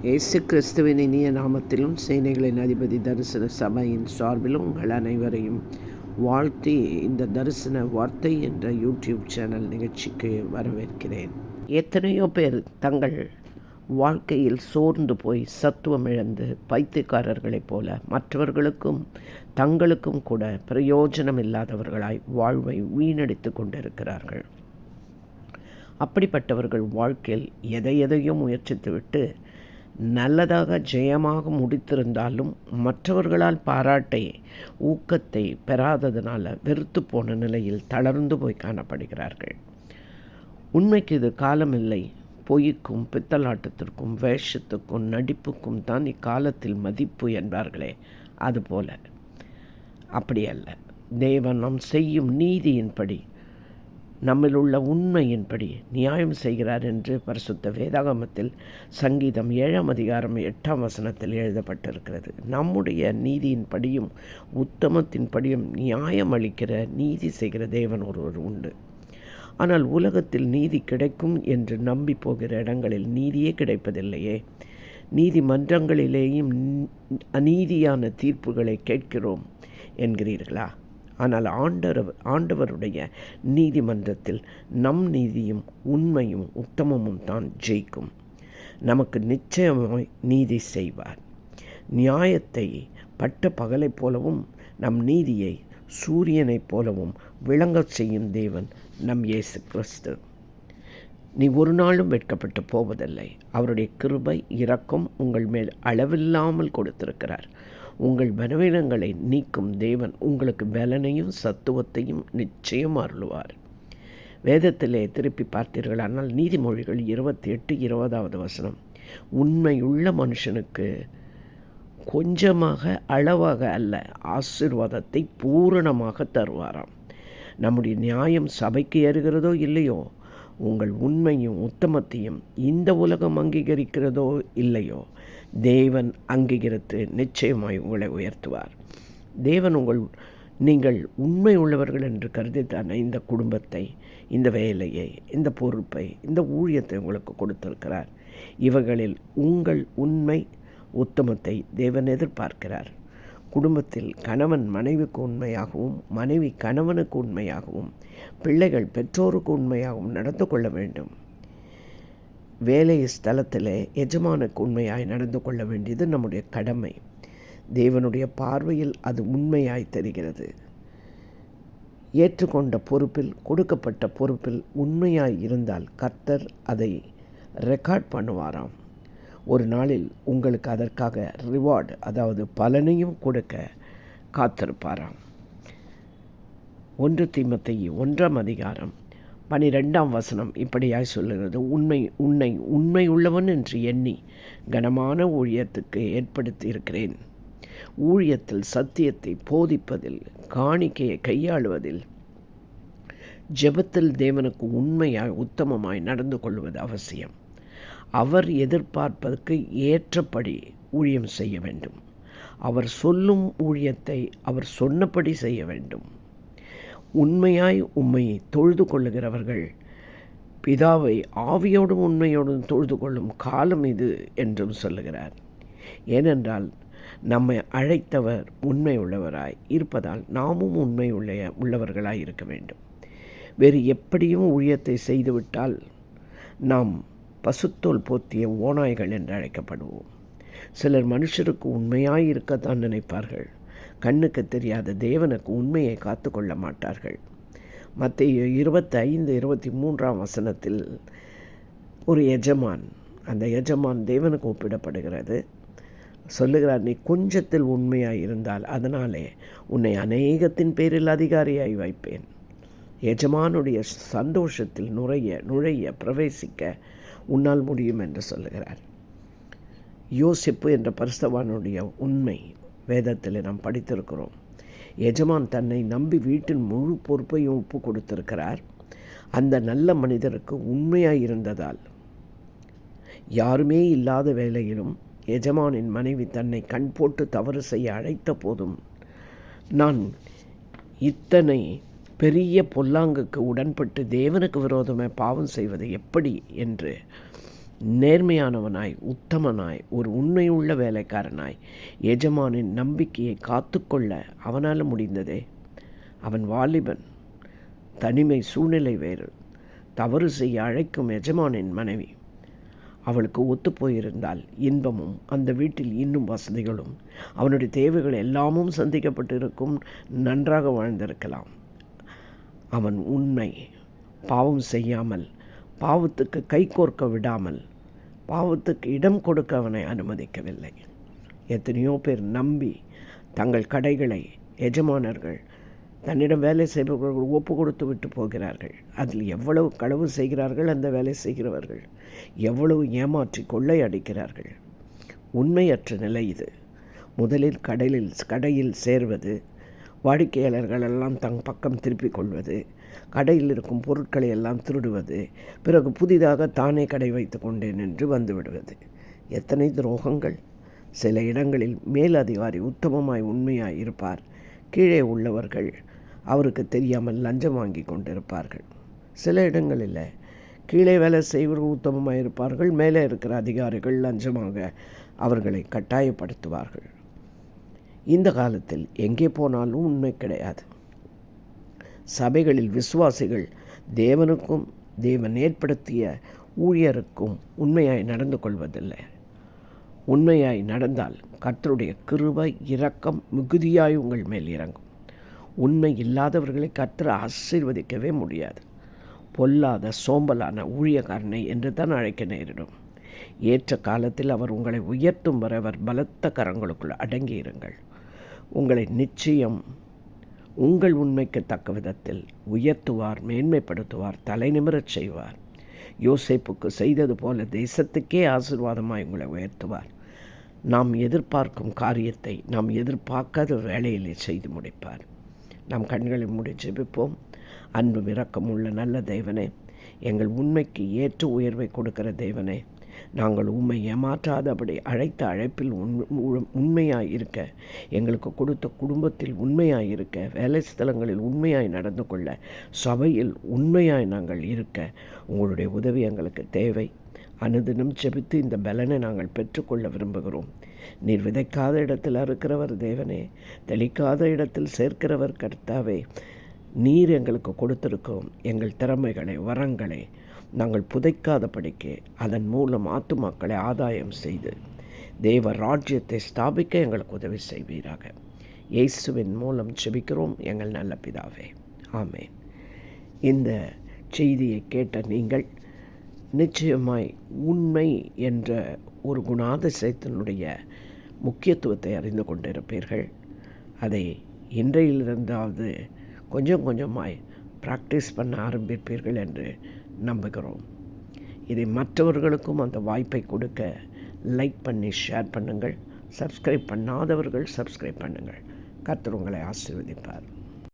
இயேசு கிறிஸ்துவின் இனிய நாமத்திலும் சேனைகளின் அதிபதி தரிசன சபையின் சார்பிலும் உங்கள் அனைவரையும் வாழ்த்தி இந்த தரிசன வார்த்தை என்ற யூடியூப் சேனல் நிகழ்ச்சிக்கு வரவேற்கிறேன். எத்தனையோ பேர் தங்கள் வாழ்க்கையில் சோர்ந்து போய் சத்துவம் இழந்து பைத்தியக்காரர்களைப் போல மற்றவர்களுக்கும் தங்களுக்கும் கூட பிரயோஜனம் இல்லாதவர்களாய் வாழ்வை வீணடித்து கொண்டிருக்கிறார்கள். அப்படிப்பட்டவர்கள் வாழ்க்கையில் எதையோ முயற்சித்துவிட்டு நல்லதாக ஜெயமாக முடித்திருந்தாலும் மற்றவர்களால் பாராட்டை ஊக்கத்தை பெறாததுனால வெறுத்து போன நிலையில் தளர்ந்து போய் காணப்படுகிறார்கள். உண்மைக்கு இது காலமில்லை. பொய்க்கும் பித்தலாட்டத்திற்கும் வேஷத்துக்கும் நடிப்புக்கும் தான் இக்காலத்தில் மதிப்பு என்பார்களே, அதுபோல அப்படி அல்ல. தேவன் நாம் செய்யும் நீதியின்படி நம்மில் உள்ள உண்மையின்படி நியாயம் செய்கிறார் என்று பரிசுத்த வேதாகமத்தில் சங்கீதம் 7:8 எழுதப்பட்டிருக்கிறது. நம்முடைய நீதியின்படியும் உத்தமத்தின்படியும் நியாயம் அளிக்கிற நீதி செய்கிற தேவன் ஒருவர் உண்டு. ஆனால் உலகத்தில் நீதி கிடைக்கும் என்று நம்பி போகிற இடங்களில் நீதியே கிடைப்பதில்லையே. நீதிமன்றங்களிலேயும் அநீதியான தீர்ப்புகளை கேட்கிறோம் என்கிறீர்களா? ஆனால் ஆண்டவருடைய நீதிமன்றத்தில் நம் நீதியும் உண்மையும் உத்தமமும் தான் ஜெயிக்கும். நமக்கு நிச்சயமாய் நீதி செய்வார். நியாயத்தை பட்ட பகலைப் போலவும் நம் நீதியை சூரியனைப் போலவும் விளங்கச் செய்யும் தேவன் நம் இயேசு கிறிஸ்து. நீ ஒரு நாளும் வெட்கப்பட்டு போவதில்லை. அவருடைய கிருபை இரக்கம் உங்கள் மேல் அளவில்லாமல் கொடுத்திருக்கிறார். உங்கள் பலவீனங்களை நீக்கும் தேவன் உங்களுக்கு பலனையும் சத்துவத்தையும் நிச்சயம் அருளுவார். வேதத்திலே திருப்பி பார்த்தீர்களானால் நீதிமொழிகள் 28:20 உண்மையுள்ள மனுஷனுக்கு கொஞ்சமாக அளவாக அல்ல, ஆசீர்வாதத்தை பூரணமாக தருவாராம். நம்முடைய நியாயம் சபைக்கு ஏறுகிறதோ இல்லையோ, உங்கள் உண்மையும் உத்தமத்தையும் இந்த உலகம் அங்கீகரிக்கிறதோ இல்லையோ, தேவன் அங்கீகரித்து நிச்சயமாய் உங்களை உயர்த்துவார். தேவன் நீங்கள் உண்மை உள்ளவர்கள் என்று கருதித்தானே இந்த குடும்பத்தை, இந்த வேலையை, இந்த பொறுப்பை, இந்த ஊழியத்தை உங்களுக்கு கொடுத்திருக்கிறார். இவைகளில் உங்கள் உண்மை உத்தமத்தை தேவன் எதிர்பார்க்கிறார். குடும்பத்தில் கணவன் மனைவிக்கு உண்மையாகவும், மனைவி கணவனுக்கு உண்மையாகவும், பிள்ளைகள் பெற்றோருக்கு உண்மையாகவும் நடந்து கொள்ள வேண்டும். வேலை ஸ்தலத்தில் எஜமானுக்கு உண்மையாய் நடந்து கொள்ள வேண்டியது நம்முடைய கடமை. தேவனுடைய பார்வையில் அது உண்மையாய் தெரிகிறது. ஏற்றுக்கொண்ட பொறுப்பில், கொடுக்கப்பட்ட பொறுப்பில் உண்மையாய் இருந்தால் கர்த்தர் அதை ரெக்கார்ட் பண்ணுவாராம். ஒரு நாளில் உங்களுக்கு அதற்காக ரிவார்டு, அதாவது பலனையும் கொடுக்க காத்திருப்பாராம். 1 தீமோத்தேயு 1:12 இப்படியாய் சொல்லுகிறது. உண்மை உள்ளவன் என்று எண்ணி கனமான ஊழியத்துக்கு ஏற்படுத்தி இருக்கிறேன். ஊழியத்தில் சத்தியத்தை போதிப்பதில், காணிக்கையை கையாளுவதில், ஜெபத்தில் தேவனுக்கு உண்மையாய் உத்தமமாய் நடந்து கொள்வது அவசியம். அவர் எதிர்பார்ப்பதற்கு ஏற்றபடி ஊழியம் செய்ய வேண்டும். அவர் சொல்லும் ஊழியத்தை அவர் சொன்னபடி செய்ய வேண்டும். உண்மையாய் உம்மையை தொழுது கொள்ளுகிறவர்கள் பிதாவை ஆவியோடும் உண்மையோடும் தொழுது கொள்ளும் காலம் இது என்றும் சொல்லுகிறார். ஏனென்றால் நம்மை அழைத்தவர் உண்மை உள்ளவராய் இருப்பதால் நாமும் உண்மை உள்ளவர்களாய் இருக்க வேண்டும். வேறு எப்படியும் ஊழியத்தை செய்துவிட்டால் நாம் பசுத்தோல் போத்திய ஓநாய்கள் என்று அழைக்கப்படுவோம். சிலர் மனுஷருக்கு உண்மையாய் இருக்கத்தான் நினைப்பார்கள். கண்ணுக்கு தெரியாத தேவனுக்கு உண்மையை காத்து கொள்ள மாட்டார்கள். மத்தேயு 25:23 ஒரு எஜமான், அந்த எஜமான் தேவனுக்கு ஒப்பிடப்படுகிறது. சொல்லுகிறார், நீ கொஞ்சத்தில் உண்மையாய் இருந்தால் அதனாலே உன்னை அநேகத்தின் பேரில் அதிகாரியாய் வைப்பேன். எஜமானுடைய சந்தோஷத்தில் நுழைய பிரவேசிக்க உன்னால் முடியும் என்று சொல்லுகிறார். யோசிப்பு என்ற பரிசுத்தவானுடைய உண்மை வேதத்தில் நாம் படித்திருக்கிறோம். எஜமான் தன்னை நம்பி வீட்டின் முழு பொறுப்பையும் ஒப்பு கொடுத்திருக்கிறார். அந்த நல்ல மனிதருக்கு உண்மையாய் இருந்ததால் யாருமே இல்லாத வேளையிலும் எஜமானின் மனைவி தன்னை கண் போட்டு தவறு செய்ய அழைத்த போதும் நான் இத்தனை பெரிய பொல்லாங்குக்கு உடன்பட்டு தேவனுக்கு விரோதமாக பாவம் செய்வது எப்படி என்று நேர்மையானவனாய், உத்தமனாய், ஒரு உண்மையுள்ள வேலைக்காரனாய் எஜமானின் நம்பிக்கையை காத்துக்கொள்ள அவனால் முடிந்ததே. அவன் வாலிபன், தனிமை சூழ்நிலை வேறு, தவறு செய்ய அழைக்கும் எஜமானின் மனைவி. அவளுக்கு ஒத்துப்போயிருந்தால் இன்பமும் அந்த வீட்டில் இன்னும் வசதிகளும் அவனுடைய தேவைகள் எல்லாமும் சந்திக்கப்பட்டு இருக்கும், நன்றாக வாழ்ந்திருக்கலாம். அவன் உண்மை, பாவம் செய்யாமல், பாவத்துக்கு கை கோர்க்க விடாமல், பாவத்துக்கு இடம் கொடுக்க அவனை அனுமதிக்கவில்லை. எத்தனையோ பேர் நம்பி தங்கள் கடைகளை எஜமானர்கள், தன்னிடம் வேலை செய்பவர்கள் ஒப்பு கொடுத்து விட்டு போகிறார்கள். அதில் எவ்வளவு களவு செய்கிறார்கள் அந்த வேலை செய்கிறவர்கள், எவ்வளவு ஏமாற்றி கொள்ளை அடிக்கிறார்கள். உண்மையற்ற நிலை இது. முதலில் கடையில் சேர்வது, வாடிக்கையாளர்களெல்லாம் தங் பக்கம் திருப்பிக் கொள்வது, கடையில் இருக்கும் பொருட்களை எல்லாம் திருடுவது, பிறகு புதிதாக தானே கடை வைத்து கொண்டேன் என்று வந்துவிடுவது. எத்தனை துரோகங்கள்! சில இடங்களில் மேலதிகாரி உத்தமமாய் உண்மையாய் இருப்பார், கீழே உள்ளவர்கள் அவருக்கு தெரியாமல் லஞ்சம் வாங்கி கொண்டிருப்பார்கள். சில இடங்களில் கீழே வேலை செய்வர்கள் உத்தமமாக இருப்பார்கள், மேலே இருக்கிற அதிகாரிகள் லஞ்சமாக அவர்களை கட்டாயப்படுத்துவார்கள். இந்த காலத்தில் எங்கே போனாலும் உண்மை கிடையாது. சபைகளில் விசுவாசிகள் தேவனுக்கும் தேவன் ஏற்படுத்திய ஊழியருக்கும் உண்மையாய் நடந்து கொள்வதில்லை. உண்மையாய் நடந்தால் கர்த்தருடைய கிருபை இரக்கம் மிகுதியாய் உங்கள் மேல் இறங்கும். உண்மை இல்லாதவர்களை கர்த்தர் ஆசீர்வதிக்கவே முடியாது. பொல்லாத சோம்பலான ஊழியக்காரனை என்று தான் அழைக்க நேரிடும். ஏற்ற காலத்தில் அவர் உங்களை உயர்த்தும் வரை அவர் பலத்த கரங்களுக்குள் அடங்கியிருங்கள். உங்களை நிச்சயம் உங்கள் உண்மைக்கு தக்க விதத்தில் உயர்த்துவார், மேன்மைப்படுத்துவார், தலை நிமிரச் செய்வார். யோசேப்புக்கு செய்தது போல தேசத்துக்கே ஆசீர்வாதமாய் உங்களை உயர்த்துவார். நாம் எதிர்பார்க்கும் காரியத்தை நாம் எதிர்பார்க்காத வேளையிலே செய்து முடிப்பார். நாம் கண்களை மூடி ஜெபிப்போம். அன்பு இரக்கம் உள்ள நல்ல தேவனே, எங்கள் உண்மைக்கு ஏற்ற உயர்வை கொடுக்கிற தேவனே, நாங்கள் உண்மை ஏமாற்றாதபடி அழைத்த அழைப்பில் உண்மையாய் இருக்க, எங்களுக்கு கொடுத்த குடும்பத்தில் உண்மையாய் இருக்க, வேலை ஸ்தலங்களில் உண்மையாய் நடந்து கொள்ள, சபையில் உண்மையாய் நாங்கள் இருக்க உங்களுடைய உதவி எங்களுக்கு தேவை. அனுதினம் ஜெபித்து இந்த பலனை நாங்கள் பெற்றுக்கொள்ள விரும்புகிறோம். நீர் விதைக்காத இடத்தில் அறுக்கிறவர் தேவனே, தெளிக்காத இடத்தில் சேர்க்கிறவர் கர்த்தாவே. நீர் எங்களுக்கு கொடுத்திருக்கிறோம் எங்கள் திறமைகளை, வரங்களை நாங்கள் புதைக்காதபடிக்கு அதன் மூலம் ஆத்துமாக்களை ஆதாயம் செய்து தேவ ராஜ்யத்தை ஸ்தாபிக்க எங்களுக்கு உதவி செய்வீராக. இயேசுவின் மூலம் ஜெபிக்கிறோம் எங்கள் நல்ல பிதாவே, ஆமேன். இந்த செய்தியை கேட்ட நீங்கள் நிச்சயமாய் உண்மை என்ற ஒரு குணாதிசயத்தினுடைய முக்கியத்துவத்தை அறிந்து கொண்டிருப்பீர்கள். அதை இன்றையிலிருந்தாவது கொஞ்சம் கொஞ்சமாய் ப்ராக்டிஸ் பண்ண ஆரம்பிப்பீர்கள் என்று நம்புகிறோம். இதை மற்றவர்களுக்கும் அந்த வாய்ப்பை கொடுக்க லைக் பண்ணி ஷேர் பண்ணுங்கள். சப்ஸ்கிரைப் பண்ணாதவர்கள் சப்ஸ்கிரைப் பண்ணுங்கள். கர்த்தர் உங்களை ஆசீர்வதிப்பார்.